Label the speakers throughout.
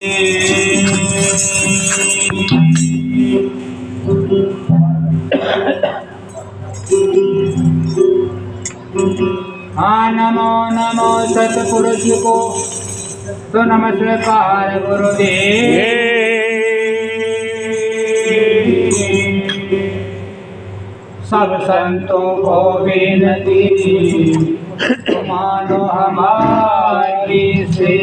Speaker 1: हाँ नमो नमो सतपुरुष को तो नमस्कार गुरुदेव। सब संतों को विनती मानो हमारी से।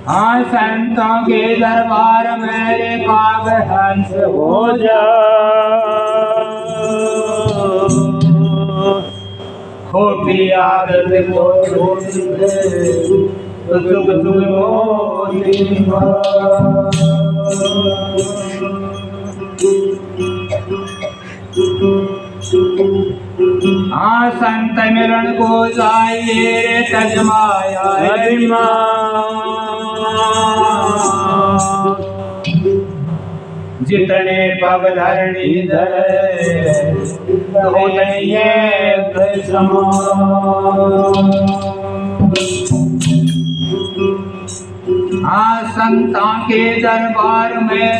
Speaker 1: हाँ संतों के दरबार मेरे काग हंस हो जा खोटी आदत को छोड़ दे तो सुख सुख मोती। हाँ संत मिलन को जाइए तजमाया जितने पग धरणी धरे हाँ संता के दरबार में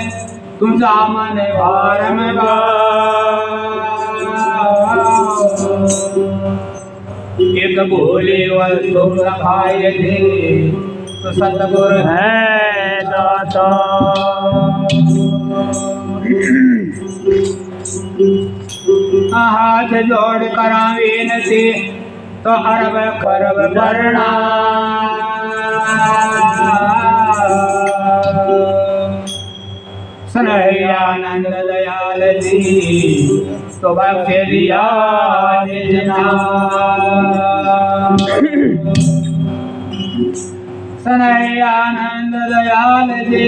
Speaker 1: तुझा मन भार में एक भोले वस्तु रखाए थे तो सतगुरु है दाता। हाथ जोड़ करावे न से तो अरब खरब करना सनैया आनंद दयाल जी तो बख्शे दिया सनैया आनंद दयाल जी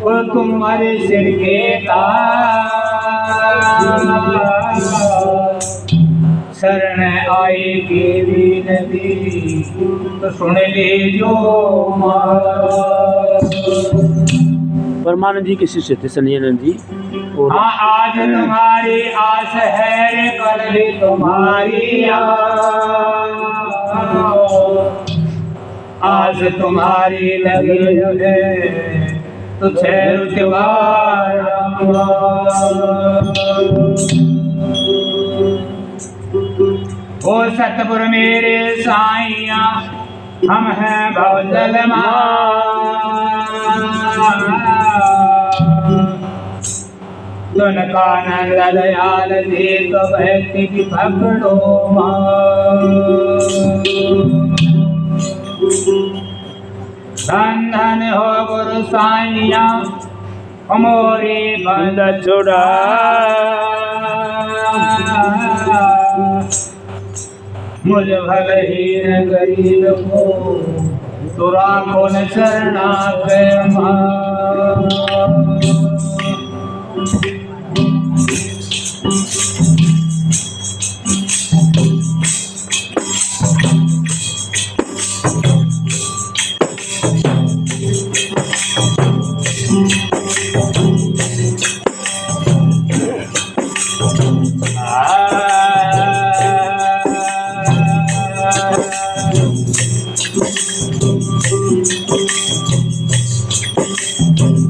Speaker 1: वो तुम्हारे सिर के शरण आई की विनती तो सुन ले जो
Speaker 2: परमानंद जी के शिष्य थे सन्यानंद जी।
Speaker 1: हाँ आज तुम्हारी आस है कल भी तुम्हारी आस तुम्हारी लगी है तो ओ सतपुर मेरे साइया हम हैं भवजल का नंद दयाल दे तो भक्ति की पकड़ो धन धन हो गुरु साइया मोरे बंद छुड़ा मुझ भलहीन गरीब को तो राखो न शरणा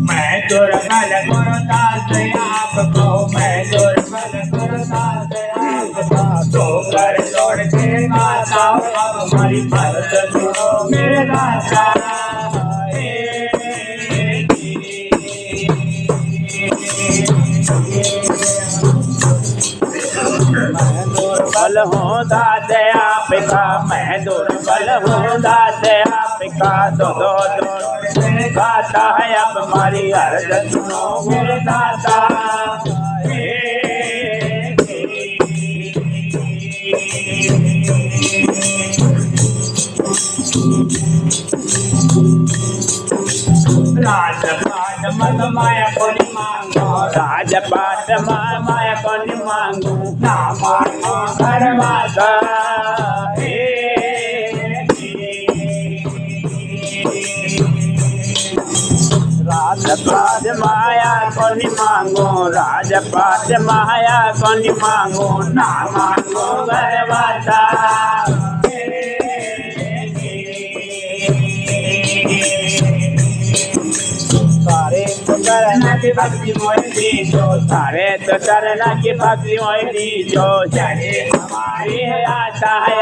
Speaker 1: मैं दुर्बल गुरुदास आपको मैं दुर्बल गुरुदास आपको तो कर छोड़ के गाता अब हमारी भरत सुनो मेरे दाता। मैं दुर्बल हूँ दाते आपका मैं दुर्बल हूँ दाते आपका दो दो दो गाता है अब हमारी हरदत सुनो मेरे दाता। राजपाट मत माया को नहीं मांगो राजपाट माया को नहीं मांगो ना मांगो घर माता। राजपाट माया को नहीं मांगो राजपाट माया को नहीं मांगो ना मांगो घर माता। चरण की भक्ति मोहि दीजो सारे तो चरण की भक्ति मोहि दीजो चले हमारी आशा है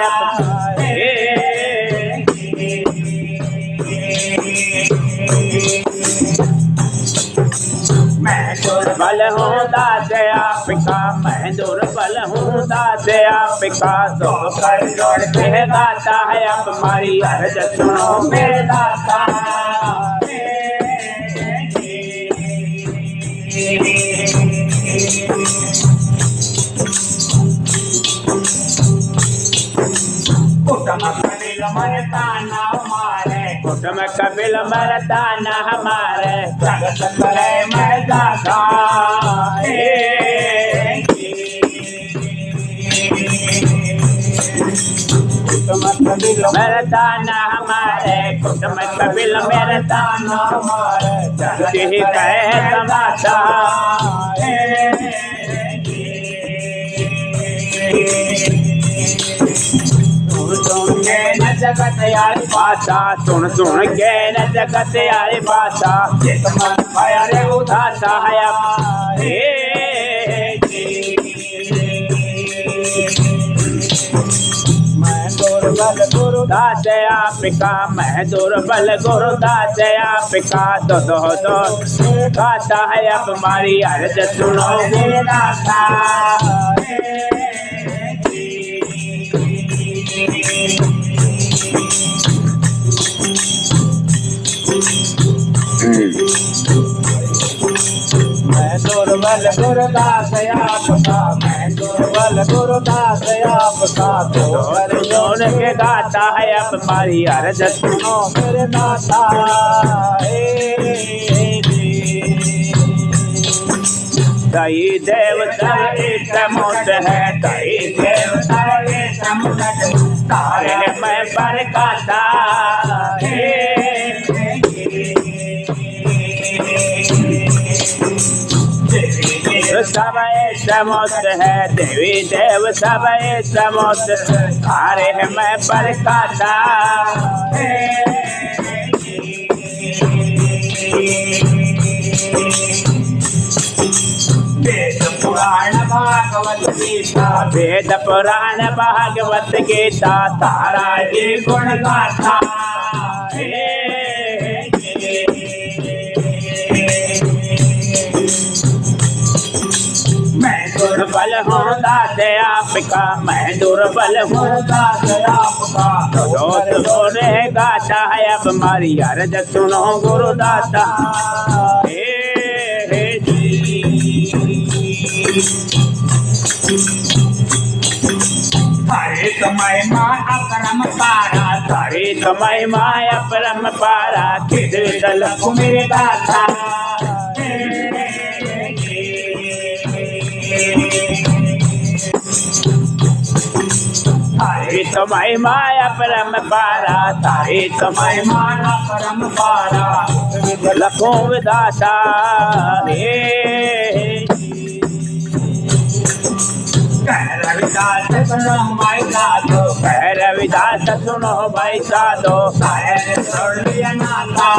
Speaker 1: मैं दुर्बल हूँ दास आपका मैं दुर्बल हूँ दास आपका तो कर जोड़ के गाता है अब हमारी अर्ज सुनो मेरे दाता कुटुम कबिल मरता न हमारे कुटुम कबिल मरता न हमारे जगत करे मैं दाता कुटुम कबिल मरता न हमारे कुटुम कबिल मरता न हमारे जगत ही कहे तमाशा जगत यारी भाषा सुन सुन के न जगत यारी भाषा मन भया रे उदासा है मैं दुर्बल गुरुदास आपका मैं दुर्बल गुरुदास आपका दो दो दो गाता है अब हमारी अर्ज सुनो मेरे दाता मैं दुर्बल गुरुदास आपका मैं दुर्बल गुरुदास आपका तो जोड़ के गाता है अब हमारी अर्ज सुनो मेरे दाता दई देवता एक मोट है दई देवता एक मोट तारे मैं बरकाता सब समोत है देवी देव सब समोत तारे मैं बरकाता वेद पुराण भागवत गीता वेद पुराण भागवत गीता तारा जी गुण गाथा मैं दुर्बल हूँ दास आपका मैं दुर्बल हूँ दास आपका दोस्त बोले गाता है अब हमारी अर्ज सुनो गुरुदाता हरे समय माया परम पारा हरे समय माया परम पारा किद विदल मेरे दाता हरे समय माया परम पारा तारे समय माया परम पारा लखों विदाता रविदास सुनो भाई साधो रविदास सुनो भाई साधो नाता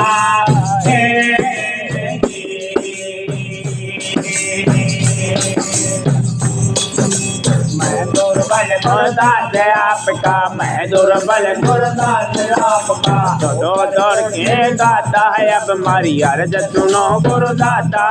Speaker 1: मैं दुर्बल गुरुदास आपका मैं दुर्बल गुरुदास आपका दो दौड़ के गाता है अब हमारी अर्ज सुनो गुरुदाता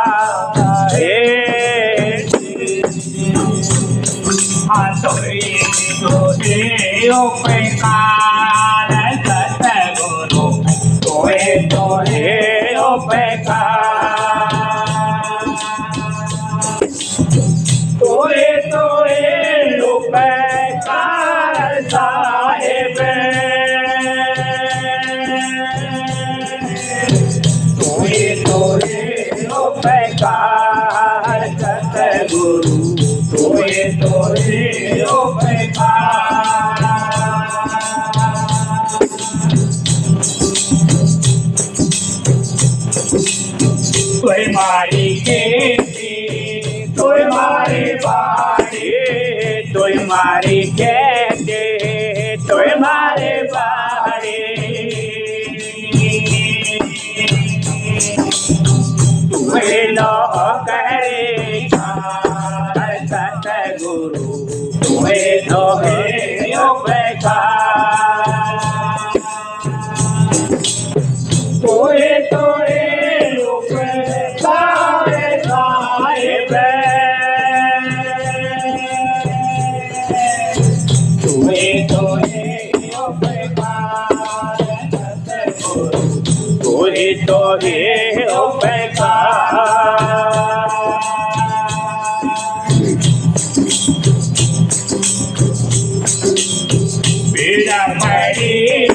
Speaker 1: कोई मारी के कोई मारी बाड़ी कोई मारी के कोई मारे बाड़ी तो ही उपकार पीड़ा पड़ी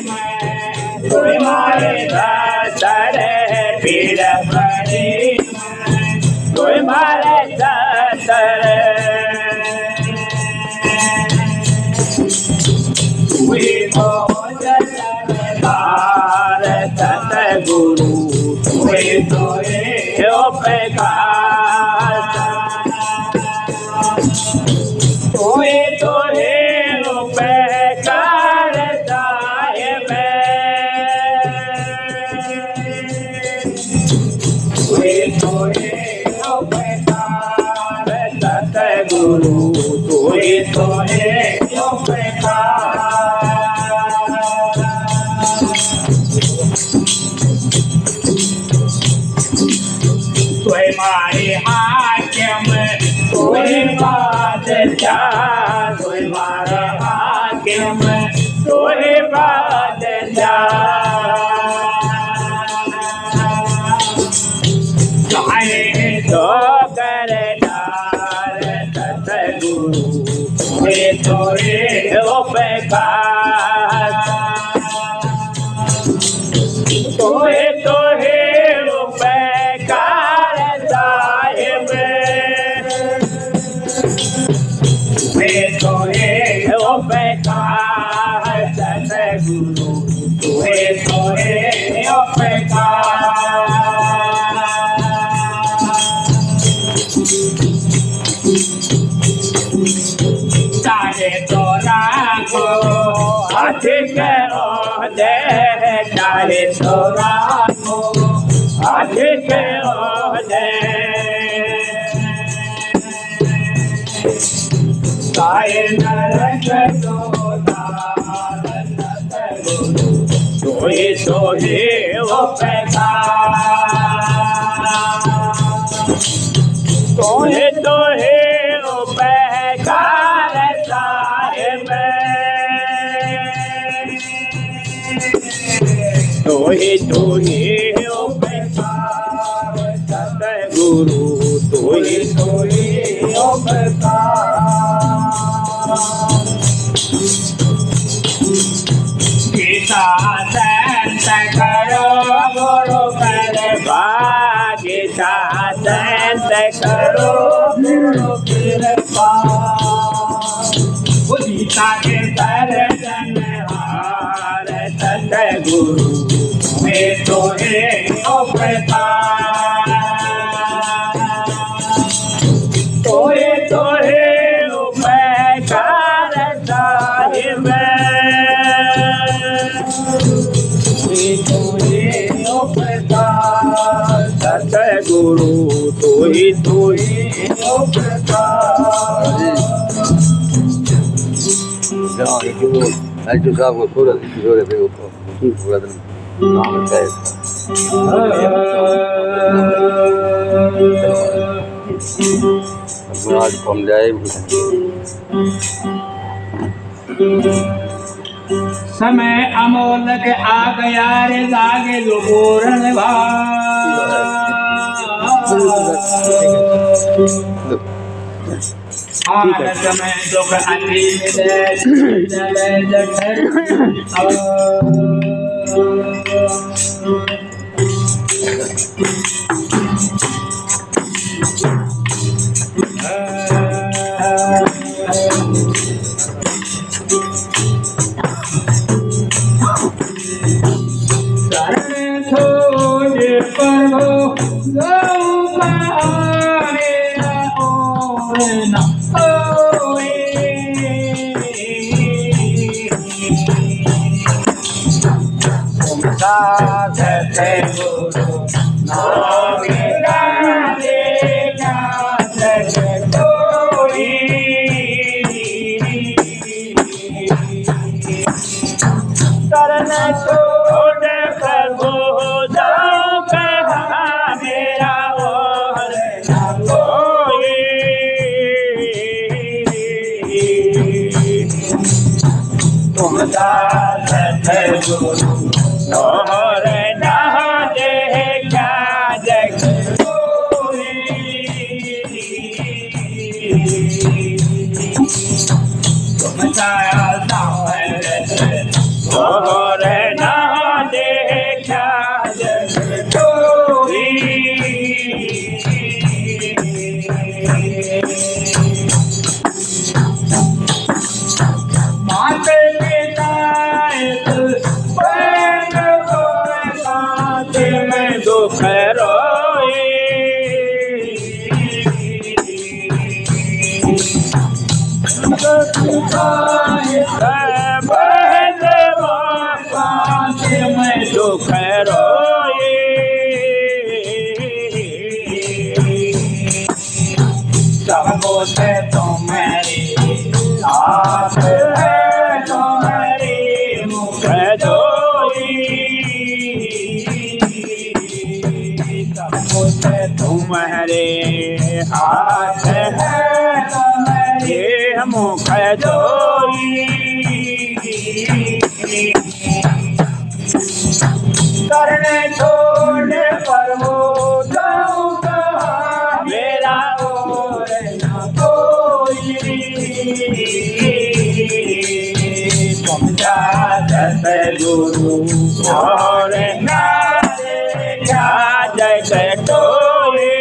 Speaker 1: कोई मारे दातर पीड़ा पड़ी कोई मारे दातर कोई सतगुरु कोई तो उपकार कोई तो उपकार साहिब कोई तो उपकार सतगुरु कोई तो उपकार कोई मारे हाकिम कोई बादशाह कोई मारे हाकिम कोई बादशाह चाहे तो करदार सतगुरु कोई तो उपकार कोई तो सतगुरु तुहे तुहे उपकार चाहे तोरा को हाथ करो दे चाहे तोरा को हाथ करो दे काहे नरक सोहे सोहे सोहे सोहे उपकार साहिब सोहे सोहे उपकार सतगुरु सोहे सोहे उपकार गीता संत करो गुरु कर गीता संत करो गुरु कृपा गीता के दर्शन हार सतगुरु में तो है उपकार तोहे तोहे उपकार साहिब सतगुरु तोही तोही
Speaker 2: साहब को पूरा पूरा दिन नाम आज कम जाए
Speaker 1: समय अमोलक आ गया रे लागे जो पूर्ण समय दुख और न देखा जग कोई। माते पिता में दुख रोए में दुख रोए सबको से तुम्हारी आस है तुम्हारी मुख धोई। सबको से तुम्हारे हाथ है तुम्हारे मुख धोई। करने छोड़ पर वो जाऊं कहाँ मेरा और न कोई। समझा सतगुरु और न देखा जग कोई।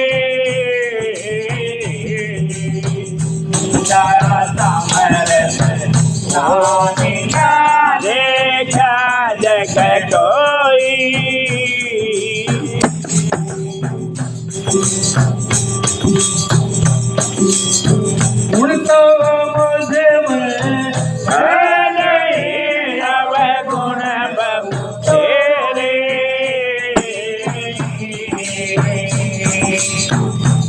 Speaker 1: देखा जग कोई। तो मुझे नहीं अब गुण बहु तेरे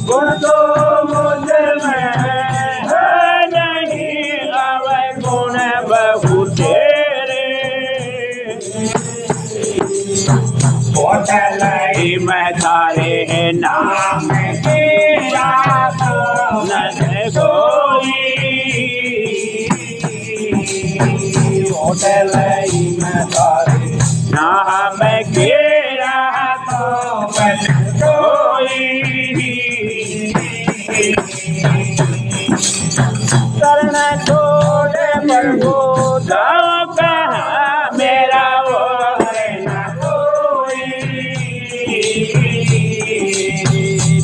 Speaker 1: गुण तो मुझे नहीं अब गुण बहु तेरे। होटल मैं तारे नाम तेरा न कोई। होटल मैं तारे नाम तेरा कोई। करना छोड़ पर वो जाओ कहाँ मेरा और न कोई।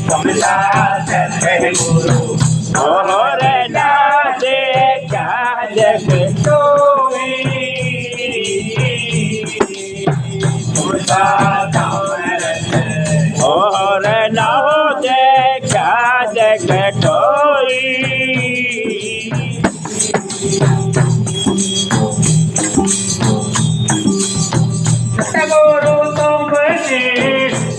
Speaker 1: समझा सतगुरु और न देखा जग कोई। समझा और न देखा जग कोई। सतगुरु तुमसे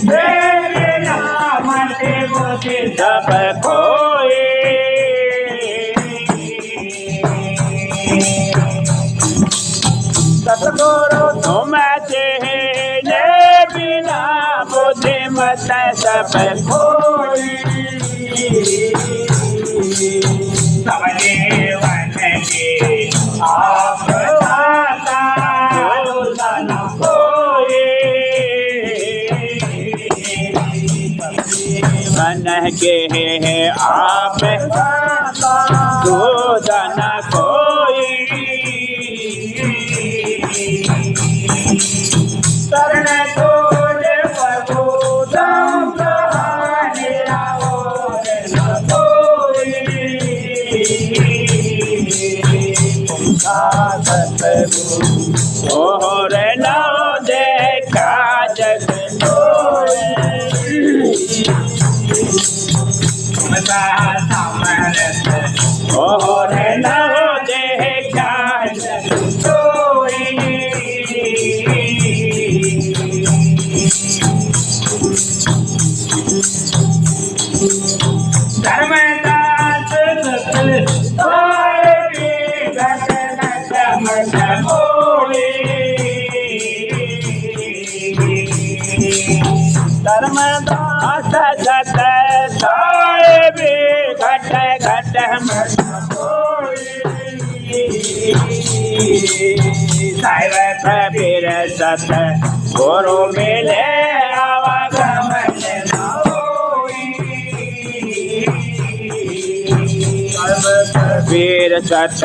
Speaker 1: मेरे नाम से मुझे सब कोई। सतगुरु तुमसे बिना बुद्धि मत सब कोई। सब जीवन के आप दाता न कोई। मन के आप दूध न कोई। शरण छोड़ प्रभु दाम कहानिया और न कोई। सतगुरु और न देखा जग कोई। और न देखा जग कोई। धर्मदास धर्मदास सत साहेब घट घट साहेब कबीर सत गुरु मिले आवागमन कबीर सत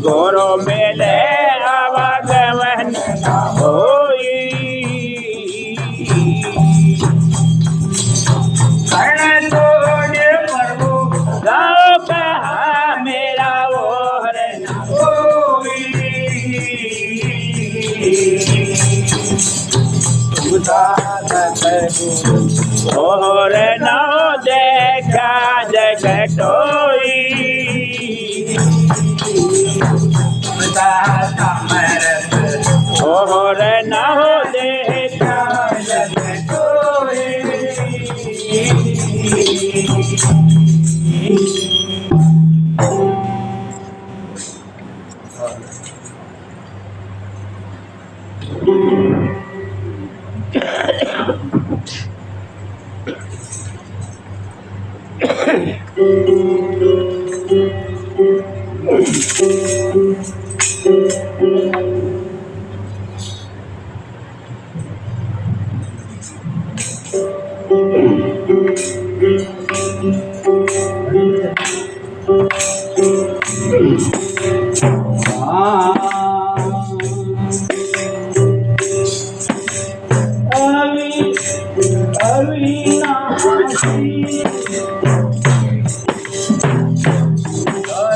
Speaker 1: गुरु मिले आवागमन ना होई कर्ण तोड़ प्रभु गाओ कहा मेरा और ना होई और न देखा जगटोई और न देखा जगटोई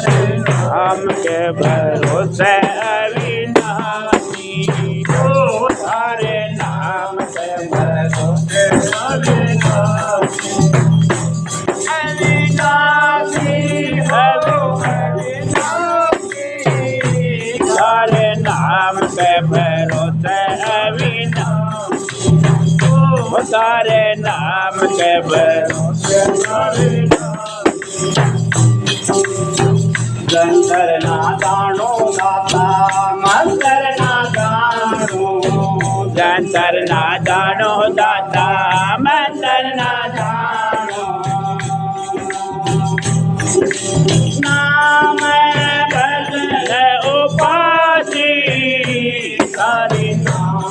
Speaker 1: के भरोसे अविनाशी हो तारे नाम के भरोसे अविनाशी तारे नाम के भरोसे अविनाशी हो तारे नाम के भरोसे अविनाशी जंतर ना जानो दाता मंतर ना जानो जंतर ना जानो दाता मंतर ना जानो नाम बदल उपासी सारे नाम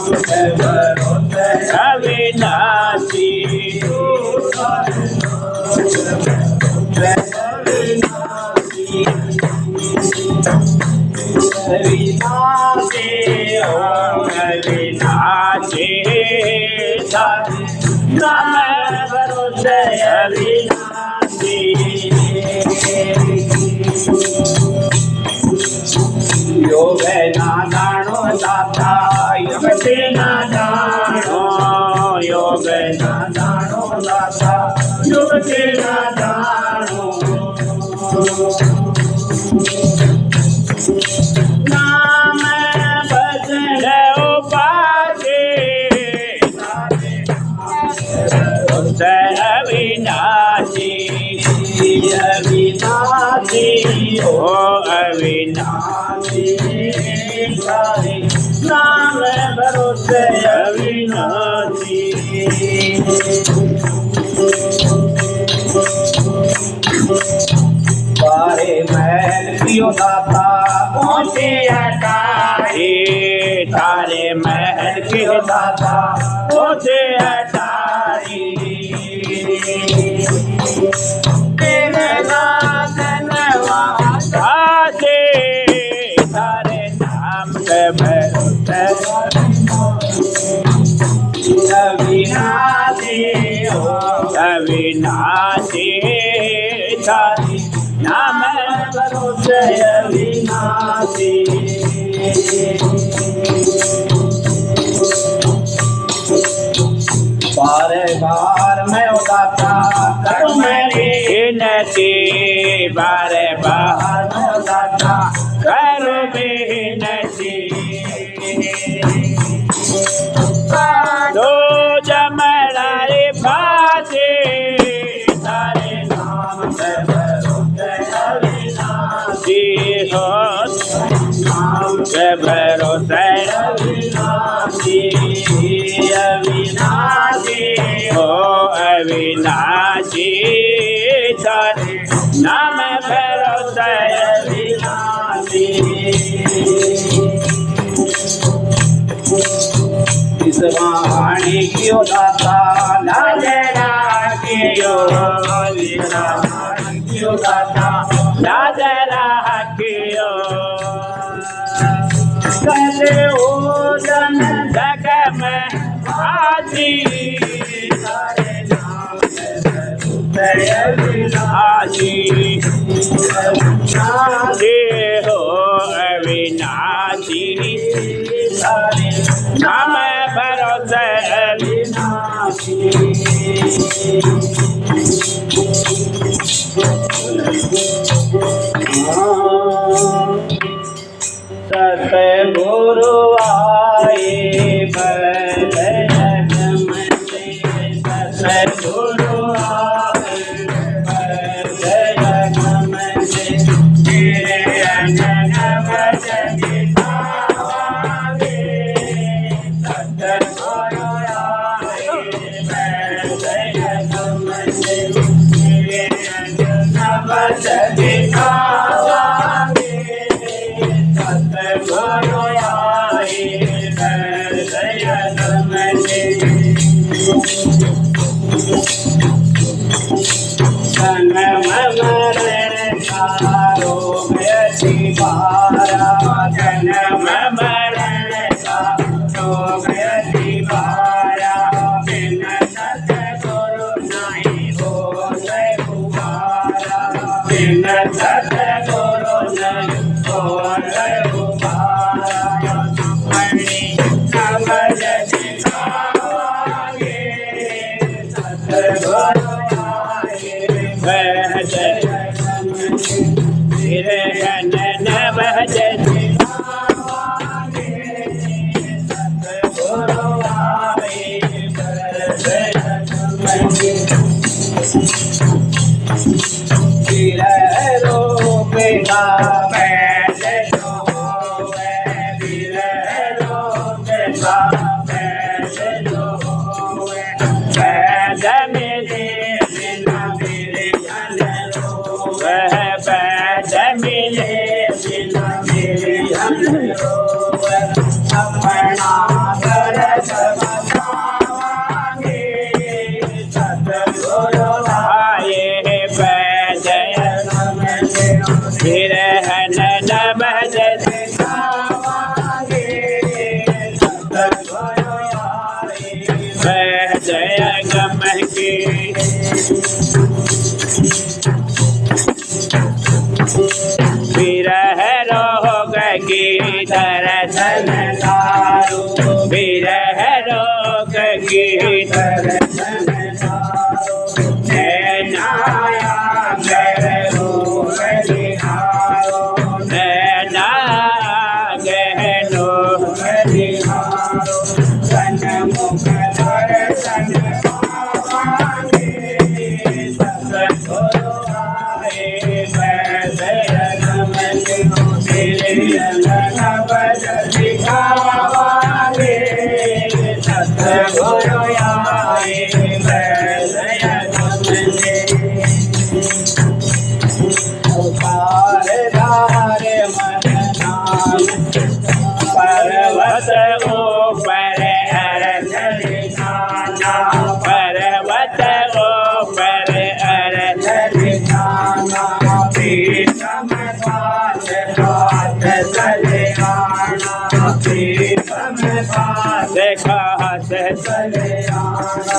Speaker 1: भरोसे अविनाशी अविनाशी अविनाशी नाम भरोसे अविनाशी योग ना जानो दाता योग से ना जानो योग ना जानो दाता योग से ना जानो नाम भजन उपासे अविनाशी अविनाशी ओ अविनाशी नाम भरोसे अविनाशी बारे महल पियो दाता पहुँचे अटारी तारे महल के दाता पहुँचे अटारी तेरे नाम वादे तारे नाम के भरोसे अविनाशी अविनाशी तारे नाम भरोसे अविनाशी बारे बार मैं उदाता करूँ मेरी विनती बारे बार मैं उदाता करूँ विनती दो जमराए बाजे तारे नाम भरोसे अविनाशी हो नाम के भरोसे अविनाशी अविनाशी हो अविनाशी तारे नाम भरोसे अविनाशी इस वाणी क्यों दाता लाजरा क्यों क्यों दाता लाजरा क्यों कहते हो जन अविनाशी तारे नाम जय अविनाशी ये हो अविनाशी तारे नाम भरोसे अविनाशी सतगुरु आए बदन में सतगुरु आए बदन में तेरे अनन भजन गावांगे सतगुरु आए बदन में तेरे अनन भजन गावांगे सतगुरु आए बदन में मरण का रोग अतिभारा जन्म मरण का रोग अतिभारा बिन सतगुरु नहीं होते उबारा बिन सतगुरु नहीं होते उबारा मणि नवज दिखावांगे सतगुरु तेरे अनन भजन गावांगे सतगुरु आए बदन में रोपेगा बैठ जो होवे रोपेगा बैठ जो होवे बैठ मेरे बिना मेरे वह बैठ मिले बिना मेरे अपना दर्द बतावांगे सतगुरु आए बदन फिर अनन भजन गावांगे सतगुरु आए बदन के विरह रोग की दर्शन दारू विरह रोग की दर्शन दारू नैनाया गहरो निहारो नैना गहरो निहारो सन्मुख दर्शन पावांगे सतगुरु आए बदन में तेरे अनन भजन गावांगे सतगुरु आए बदन में उतार धार मन नाम पर्वत ऊपर अर्थ दिखाना पर्वत ऊपर अर्थ दिखाना प्रीतम पास हाथ चले आना प्रीतम पास हाथ चले आना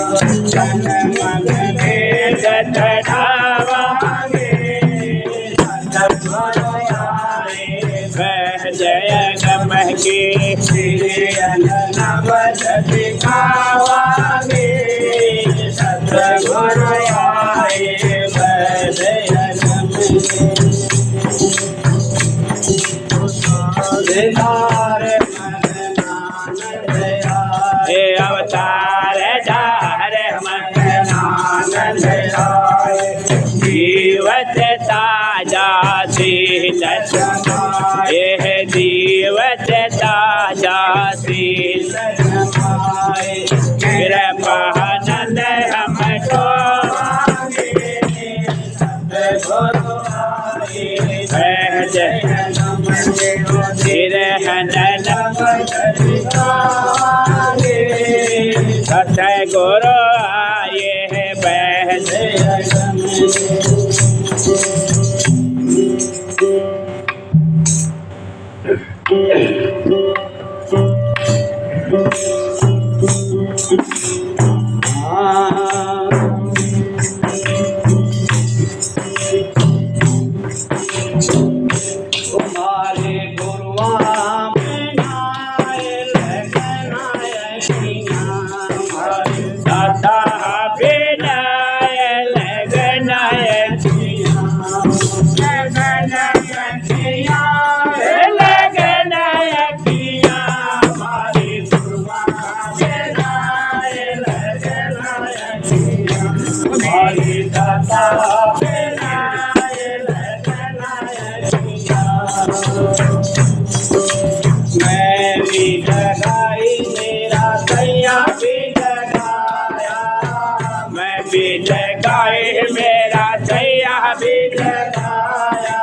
Speaker 1: जन्म भेद चढ़ावांगे सतगुरु आए बदन के तेरे अनन भजन गावांगे सतगुरु आए बदन हे अवतार धार मन आनंद जीवत ताजा शील ये जीवत ताजा शील कृपानंद हमको सतगुरु आए हैं बहन सैया भी जगाया मैं भी जगाए मेरा सैया भी जगाया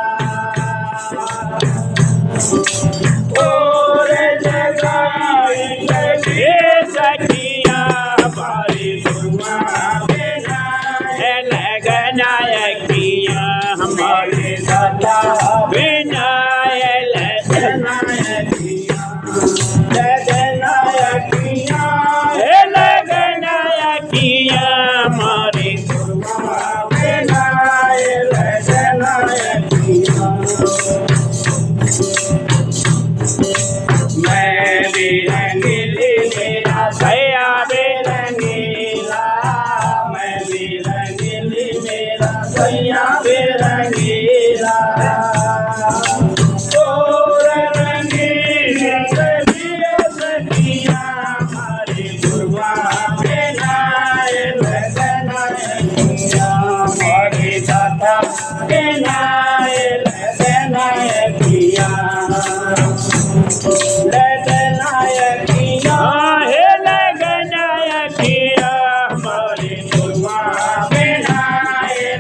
Speaker 1: और जगाए सखिया हमारी गुरुआ बिना लगनायकिया हमारे दादा बिना लगनायकिया लगनायकिया हमारे गुरुआ बिना लगनायकिया मैं भी रंगीली मेरा सैया भी रंगीला मैं भी रंगीली मेरा सैया भी रंगीला और रंगीली सखिया हमारी गुरुआ बिना लगनायकिया हमारी दाता बिना लगनायकिया लगनायकिया हे लगनायकिया हमारी गुरुआ बिना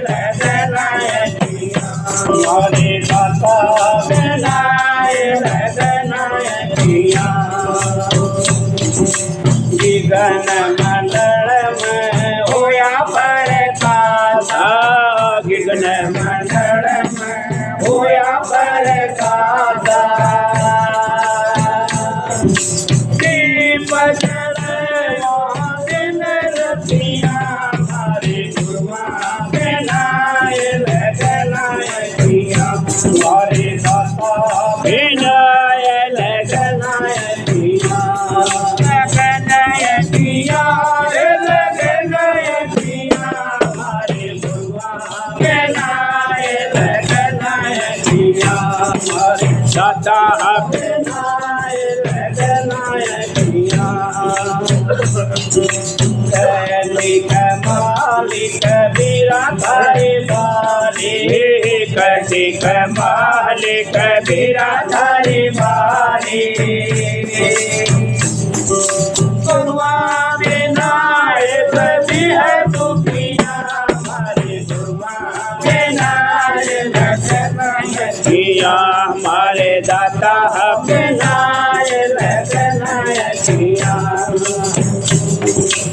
Speaker 1: लगनायकिया हमारी दाता बिना लगनायकिया गगन मंडल में होया प्रकाश गगन मंडल में होया प्रकाश दीप जलाया दिन रतिया हमारी गुरुआ बिना लगनायकिया हमारी दाता बिना लगनायकिया लगनायकिया लगनायकिया हमारी गुरुआ बिना लगनायकिया हमारी दाता बिना लगनायकिया मालिक बीरा थारी बारी कटिक मालिक बीरा थारी बारी गुरुआ बिना भी है दुखिया हमारे गुरुआ बिना लगनायकिया हमारे दाता बिना लगनायकिया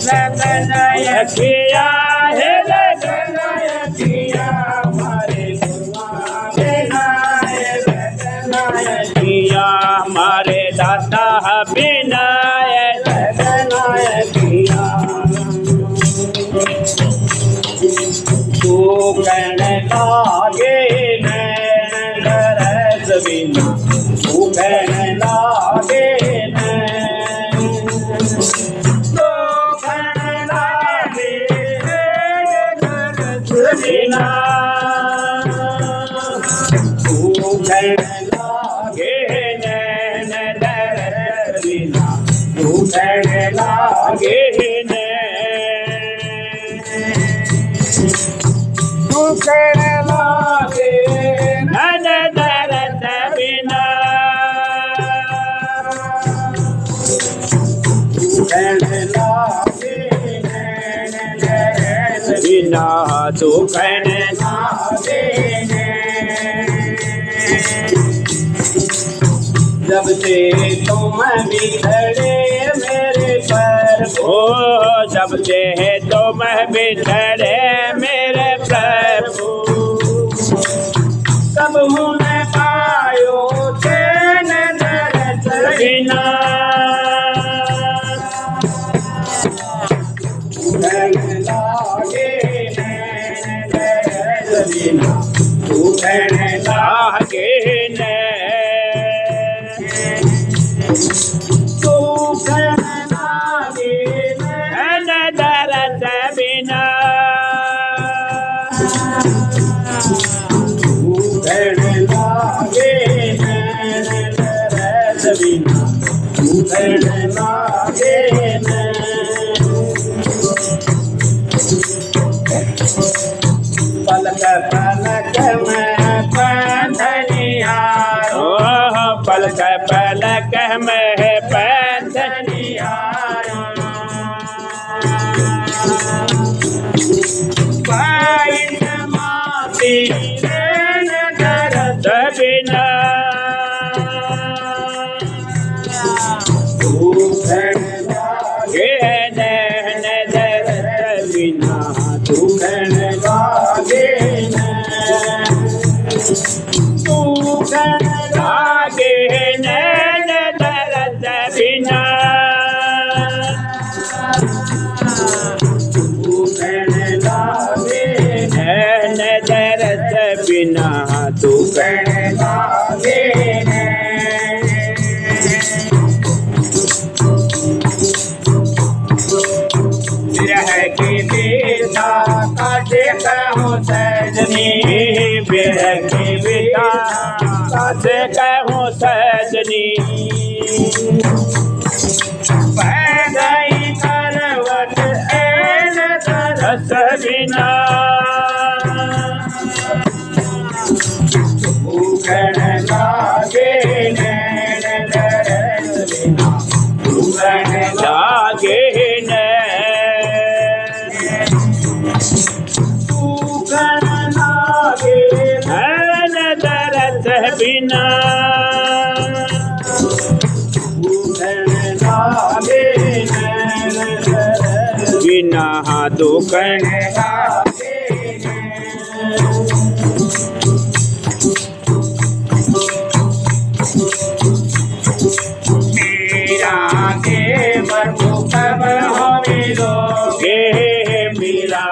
Speaker 1: लगनायकिया हे लगनायकिया हमारे गुरुआ बिना लगनायकिया हमारे दाता बिना लगनायकिया तू कहने लागे नैन रस बिना तू कहने लागे बिना तू कहने लागे नैन दरस बिना तू कहने लागे तू कहने लागे नैन दरस बिना तू कहने लागे नैन दरस बिना तू कहने लागे जब से तुम बिछड़े मेरे पर ओ जब से तुम बिछड़े मेरे प्रभु तब मैं पायो चैन दरस बिना कहने लागे नैन दरस बिना तू कहने लागे तू कहने लागे नैन दरस बिना तू कहने लागे नैन दरस बिना तू कहने लागे पलक पलक में पैंधनिहार पलक पलक में पैंधनिहार नैन दरस बिना दुखन लागे रह के बेटा काटे कहूँ सजनी बिरह के बेटा काटे कहूँ सजनी पै गई करवट ऐन दरस बिना दुखन लागे नैन दरस बिना दुखन लागे बिना बिना दुखन मेरा के प्रभु कब हो मिलोगे मेरा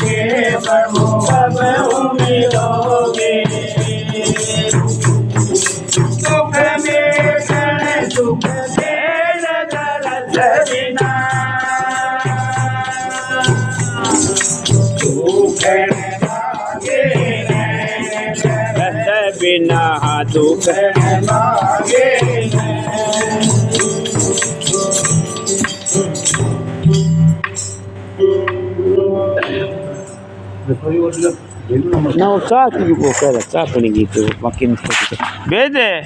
Speaker 1: के प्रभु कब हो मिलोगे सुख में सुख देन दरस बिना दुखन लागे दरस बिना दुखन लागे
Speaker 3: Não, sabe o que eu quero? Sabe ninguém que eu maquino.
Speaker 1: Bede,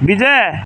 Speaker 1: bize.